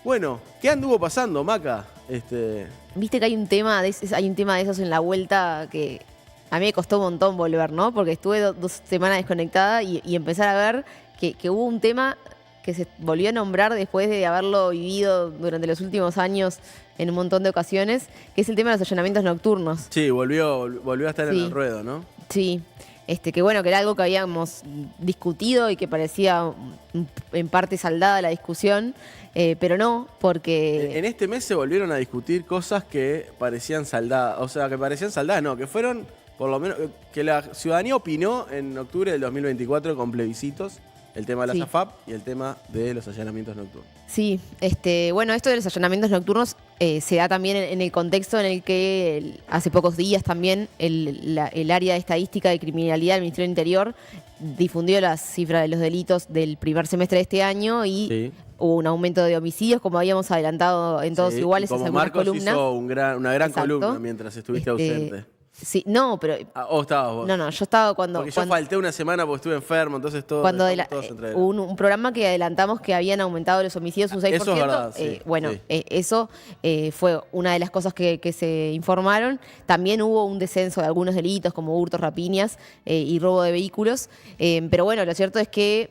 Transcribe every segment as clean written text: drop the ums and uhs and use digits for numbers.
Bueno, ¿qué anduvo pasando, Maca? Viste que hay un tema de esos en la vuelta que a mí me costó un montón volver, ¿no? Porque estuve 2 semanas desconectada y empezar a ver que hubo un tema que se volvió a nombrar después de haberlo vivido durante los últimos años en un montón de ocasiones, que es el tema de los allanamientos nocturnos. Sí, volvió a estar en Sí. el ruedo, ¿no? Sí, que bueno, que era algo que habíamos discutido y que parecía en parte saldada la discusión, pero no, porque... En este mes se volvieron a discutir cosas que parecían saldadas. O sea, que parecían saldadas, no, que fueron, por lo menos, que la ciudadanía opinó en octubre del 2024 con plebiscitos. El tema de la Sí. SAFAP y el tema de los allanamientos nocturnos. Sí, bueno, esto de los allanamientos nocturnos se da también en el contexto en el que hace pocos días también el área de estadística de criminalidad del Ministerio del Interior difundió las cifras de los delitos del primer semestre de este año y Sí. hubo un aumento de homicidios, como habíamos adelantado en Todos Sí, Iguales y hace como algunas Marcos columnas. hizo una gran Exacto. columna mientras estuviste ausente. Sí, no, pero... ¿O estabas vos? No, yo estaba cuando... Porque yo falté una semana porque estuve enfermo, entonces todos entre... hubo un programa que adelantamos que habían aumentado los homicidios un 6%. Eso es verdad, sí, bueno, sí. Eso fue una de las cosas que se informaron. También hubo un descenso de algunos delitos como hurtos, rapiñas y robo de vehículos. Pero bueno, lo cierto es que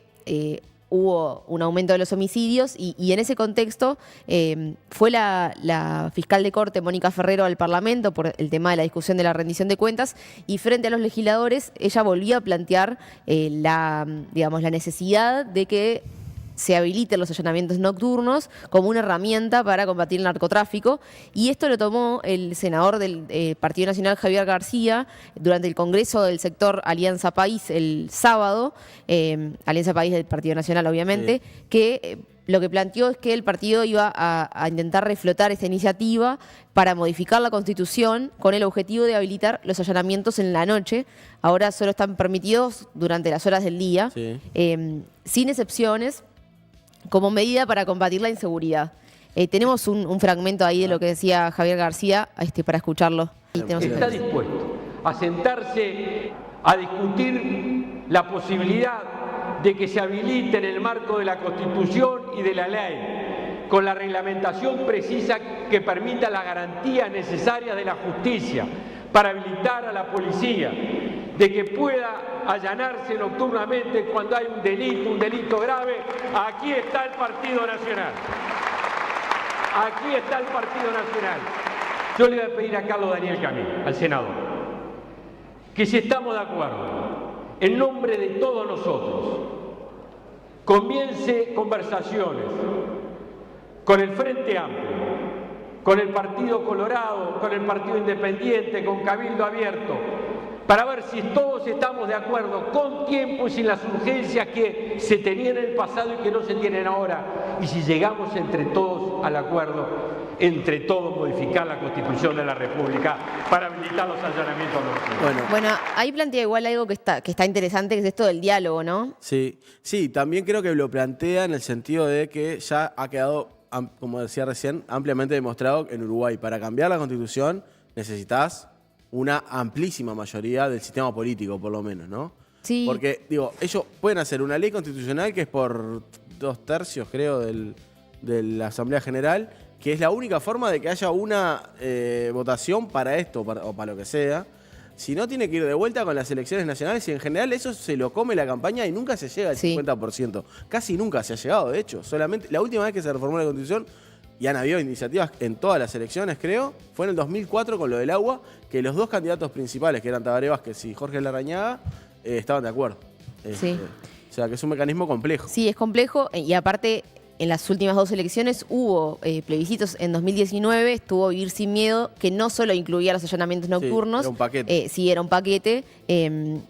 hubo un aumento de los homicidios y en ese contexto fue la fiscal de corte, Mónica Ferrero, al Parlamento por el tema de la discusión de la rendición de cuentas y frente a los legisladores ella volvió a plantear la necesidad de que se habiliten los allanamientos nocturnos como una herramienta para combatir el narcotráfico. Y esto lo tomó el senador del Partido Nacional, Javier García, durante el Congreso del sector Alianza País el sábado, Alianza País del Partido Nacional, obviamente, Sí. que lo que planteó es que el partido iba a intentar reflotar esta iniciativa para modificar la Constitución con el objetivo de habilitar los allanamientos en la noche. Ahora solo están permitidos durante las horas del día, Sí. sin excepciones, como medida para combatir la inseguridad. Tenemos un fragmento ahí de lo que decía Javier García para escucharlo. Ahí tenemos el Está fragmento. dispuesto a sentarse a discutir la posibilidad de que se habilite en el marco de la Constitución y de la ley, con la reglamentación precisa que permita las garantías necesarias de la justicia para habilitar a la policía, de que pueda allanarse nocturnamente cuando hay un delito grave. Aquí está el Partido Nacional. Aquí está el Partido Nacional. Yo le voy a pedir a Carlos Daniel Camí, al senador, que si estamos de acuerdo, en nombre de todos nosotros, comience conversaciones con el Frente Amplio, con el Partido Colorado, con el Partido Independiente, con Cabildo Abierto, para ver si todos estamos de acuerdo con tiempo y sin las urgencias que se tenían en el pasado y que no se tienen ahora, y si llegamos entre todos al acuerdo, entre todos modificar la Constitución de la República para habilitar los allanamientos nocturnos. Bueno, ahí plantea igual algo que está interesante, que es esto del diálogo, ¿no? Sí, también creo que lo plantea en el sentido de que ya ha quedado, como decía recién, ampliamente demostrado en Uruguay. Para cambiar la Constitución necesitas una amplísima mayoría del sistema político, por lo menos, ¿no? Sí. Porque, ellos pueden hacer una ley constitucional que es por 2/3, creo, de la Asamblea General, que es la única forma de que haya una votación para esto o para lo que sea. Si no, tiene que ir de vuelta con las elecciones nacionales y en general eso se lo come la campaña y nunca se llega al 50%. Casi nunca se ha llegado, de hecho. Solamente la última vez que se reformó la Constitución, y han habido iniciativas en todas las elecciones, creo, fue en el 2004 con lo del agua, que los dos candidatos principales, que eran Tabaré Vázquez y Jorge Larrañaga, estaban de acuerdo. Sí. O sea, que es un mecanismo complejo. Sí, es complejo y aparte en las últimas 2 elecciones hubo plebiscitos. En 2019 estuvo Vivir Sin Miedo, que no solo incluía los allanamientos nocturnos. Sí, era un paquete. Sí, era un paquete,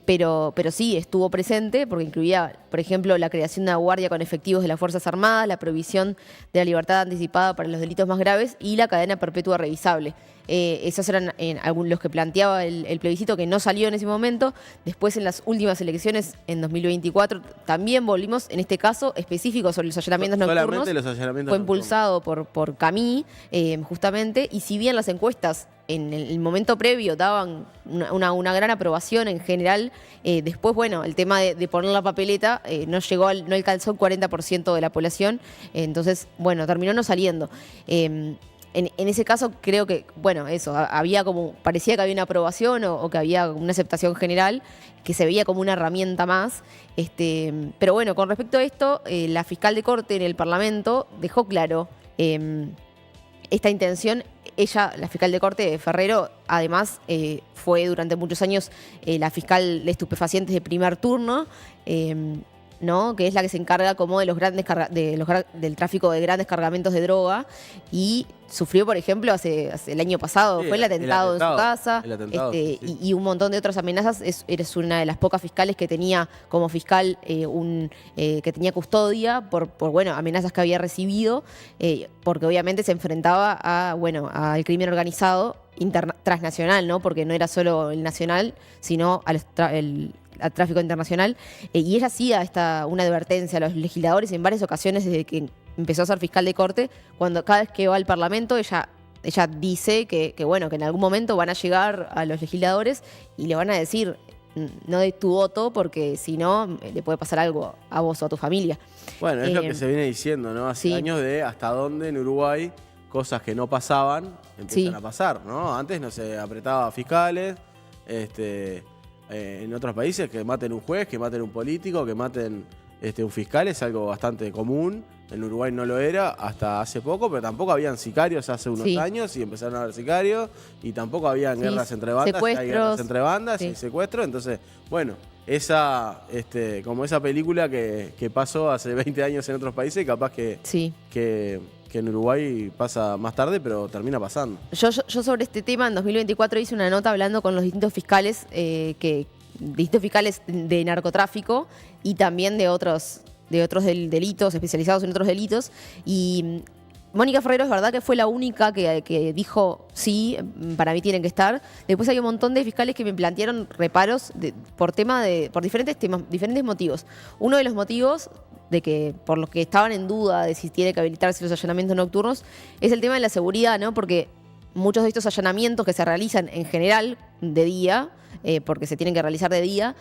pero sí estuvo presente porque incluía, por ejemplo, la creación de una guardia con efectivos de las Fuerzas Armadas, la provisión de la libertad anticipada para los delitos más graves y la cadena perpetua revisable. Esos eran los que planteaba el plebiscito, que no salió en ese momento. Después, en las últimas elecciones, en 2024, también volvimos, en este caso específico sobre los allanamientos nocturnos. Solamente los allanamientos Fue nocturnos. impulsado por Camí, justamente, y si bien las encuestas en el momento previo daban una gran aprobación en general. Después, bueno, el tema de poner la papeleta no alcanzó el 40% de la población, entonces, bueno, terminó no saliendo. En ese caso creo que, bueno, eso, parecía que había una aprobación o que había una aceptación general, que se veía como una herramienta más. Pero bueno, con respecto a esto, la fiscal de corte en el Parlamento dejó claro esta intención. Ella, la fiscal de corte, Ferrero, además fue durante muchos años la fiscal de estupefacientes de primer turno, ¿no? Que es la que se encarga como de del tráfico de grandes cargamentos de droga, y sufrió, por ejemplo, hace el año pasado, fue el atentado en su casa, y un montón de otras amenazas. Eres una de las pocas fiscales que tenía como fiscal que tenía custodia por amenazas que había recibido, porque obviamente se enfrentaba al crimen organizado transnacional, ¿no? Porque no era solo el nacional, sino al tráfico internacional. Y ella hacía una advertencia a los legisladores en varias ocasiones desde que empezó a ser fiscal de corte. Cada vez que va al Parlamento, ella dice que en algún momento van a llegar a los legisladores y le van a decir: no de tu voto, porque si no le puede pasar algo a vos o a tu familia. Bueno, es lo que se viene diciendo, ¿no? Hace años de hasta dónde en Uruguay cosas que no pasaban empiezan a pasar, ¿no? Antes no se apretaba a fiscales, en otros países que maten un juez, que maten un político, que maten un fiscal es algo bastante común. En Uruguay no lo era hasta hace poco, pero tampoco habían sicarios hace unos años y empezaron a haber sicarios, y tampoco habían guerras entre bandas, secuestros. hay guerras entre bandas y secuestros. Entonces, bueno, como esa película que pasó hace 20 años en otros países, capaz que en Uruguay pasa más tarde, pero termina pasando. Yo sobre este tema en 2024 hice una nota hablando con los distintos fiscales de narcotráfico y también de otros delitos, especializados en otros delitos. Y Mónica Ferrero es verdad que fue la única que dijo sí, para mí tienen que estar. Después hay un montón de fiscales que me plantearon reparos por diferentes motivos. Uno de los motivos por los que estaban en duda de si tiene que habilitarse los allanamientos nocturnos es el tema de la seguridad, ¿no? Porque muchos de estos allanamientos que se realizan en general de día, porque se tienen que realizar de día,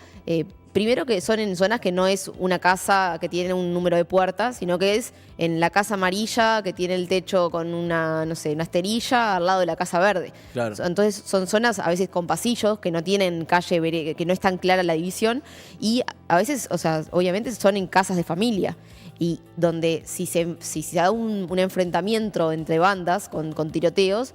primero que son en zonas que no es una casa que tiene un número de puertas, sino que es en la casa amarilla que tiene el techo con una esterilla al lado de la casa verde. Claro. Entonces son zonas a veces con pasillos que no tienen calle, que no es tan clara la división, y a veces, obviamente son en casas de familia. Y donde si se da un enfrentamiento entre bandas con tiroteos,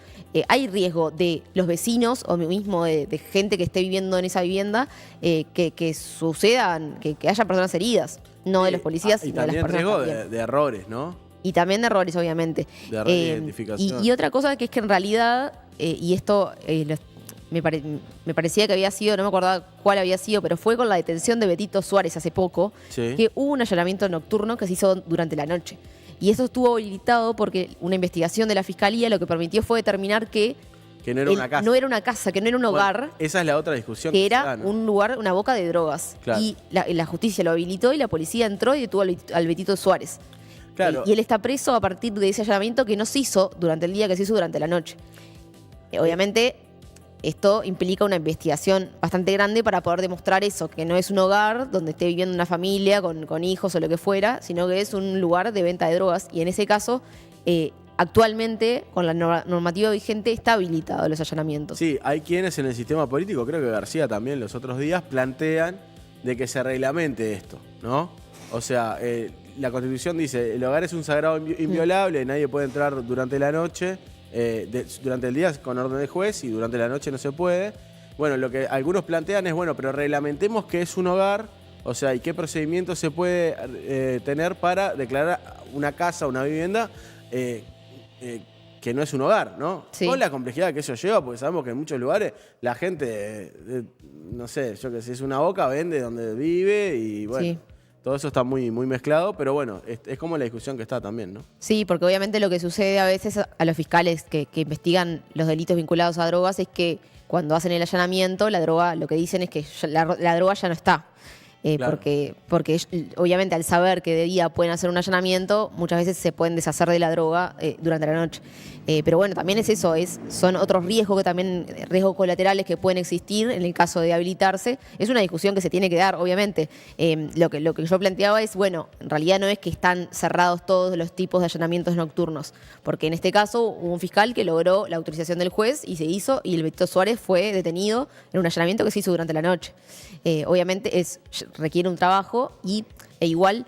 hay riesgo de los vecinos o mismo de gente que esté viviendo en esa vivienda, que sucedan, que haya personas heridas, no de los policías, sino de las personas. Y también riesgo de errores, ¿no? Y también de errores, obviamente. De error de identificación. Y otra cosa que es que en realidad, y esto me parecía que había sido, no me acordaba cuál había sido, pero fue con la detención de Betito Suárez hace poco, que hubo un allanamiento nocturno que se hizo durante la noche. Y eso estuvo habilitado porque una investigación de la Fiscalía lo que permitió fue determinar que no era una casa. No era una casa, que no era un hogar. Esa es la otra discusión. Que era un lugar, una boca de drogas. Claro. Y la justicia lo habilitó y la policía entró y detuvo al Betito Suárez. Claro. Y él está preso a partir de ese allanamiento que no se hizo durante el día, que se hizo durante la noche. Obviamente, esto implica una investigación bastante grande para poder demostrar eso, que no es un hogar donde esté viviendo una familia con hijos o lo que fuera, sino que es un lugar de venta de drogas. Y en ese caso, actualmente, con la normativa vigente, está habilitado los allanamientos. Sí, hay quienes en el sistema político, creo que García también los otros días, plantean de que se reglamente esto, ¿no? O sea, la Constitución dice, el hogar es un sagrado inviolable, nadie puede entrar durante la noche, durante el día con orden de juez, y durante la noche no se puede. Bueno, lo que algunos plantean es, bueno, pero reglamentemos qué es un hogar, o sea, y qué procedimiento se puede tener para declarar una casa, una vivienda, que no es un hogar, ¿no? Sí. Con la complejidad que eso lleva, porque sabemos que en muchos lugares la gente, no sé, yo que sé, es una boca, vende donde vive y bueno... Sí. Todo eso está muy, muy mezclado, pero bueno, es como la discusión que está también, ¿no? Sí, porque obviamente lo que sucede a veces a los fiscales que investigan los delitos vinculados a drogas es que cuando hacen el allanamiento, la droga, lo que dicen es que la droga ya no está. Claro. porque obviamente al saber que de día pueden hacer un allanamiento, muchas veces se pueden deshacer de la droga durante la noche. Pero bueno, también es eso, son otros riesgos riesgos colaterales que pueden existir en el caso de habilitarse. Es una discusión que se tiene que dar, obviamente. Lo que yo planteaba es, bueno, en realidad no es que están cerrados todos los tipos de allanamientos nocturnos, porque en este caso hubo un fiscal que logró la autorización del juez y se hizo, y el Beto Suárez fue detenido en un allanamiento que se hizo durante la noche. Obviamente requiere un trabajo e igual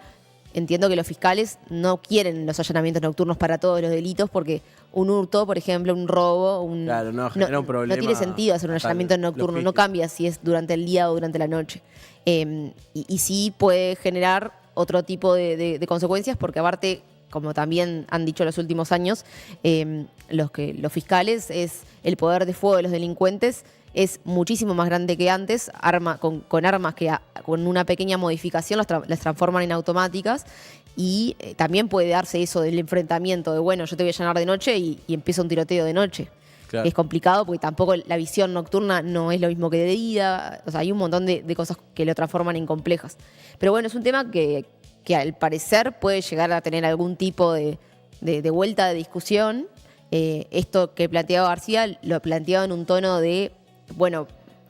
entiendo que los fiscales no quieren los allanamientos nocturnos para todos los delitos porque un hurto, por ejemplo, un robo, Claro, no, genera un problema. no tiene sentido hacer un allanamiento nocturno, no cambia si es durante el día o durante la noche. Y sí puede generar otro tipo de consecuencias porque aparte, como también han dicho en los últimos años, los fiscales, es el poder de fuego de los delincuentes es muchísimo más grande que antes, con armas que con una pequeña modificación las transforman en automáticas y también puede darse eso del enfrentamiento de, bueno, yo te voy a allanar de noche y empieza un tiroteo de noche. Claro. Es complicado porque tampoco la visión nocturna no es lo mismo que de día, o sea, hay un montón de cosas que lo transforman en complejas. Pero bueno, es un tema que al parecer puede llegar a tener algún tipo de vuelta de discusión. Esto que planteaba García lo planteaba en un tono de, bueno,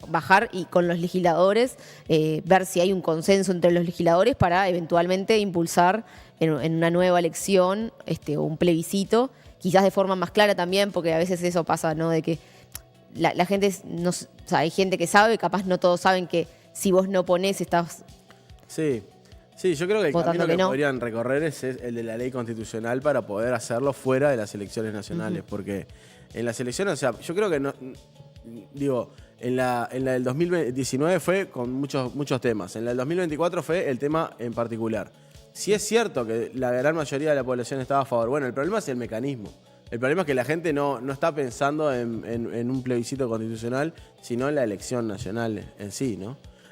bajar y con los legisladores, ver si hay un consenso entre los legisladores para eventualmente impulsar en una nueva elección o un plebiscito, quizás de forma más clara también, porque a veces eso pasa, ¿no? De que la gente, o sea, hay gente que sabe, capaz no todos saben que si vos no ponés estás... Sí, yo creo que el votando camino que no. podrían recorrer es el de la ley constitucional para poder hacerlo fuera de las elecciones nacionales, porque en las elecciones, o sea, yo creo que no, digo, en la del 2019 fue con muchos temas, en la del 2024 fue el tema en particular. Sí es cierto que la gran mayoría de la población estaba a favor, bueno, el problema es el mecanismo. El problema es que la gente no está pensando en un plebiscito constitucional, sino en la elección nacional en sí, ¿no?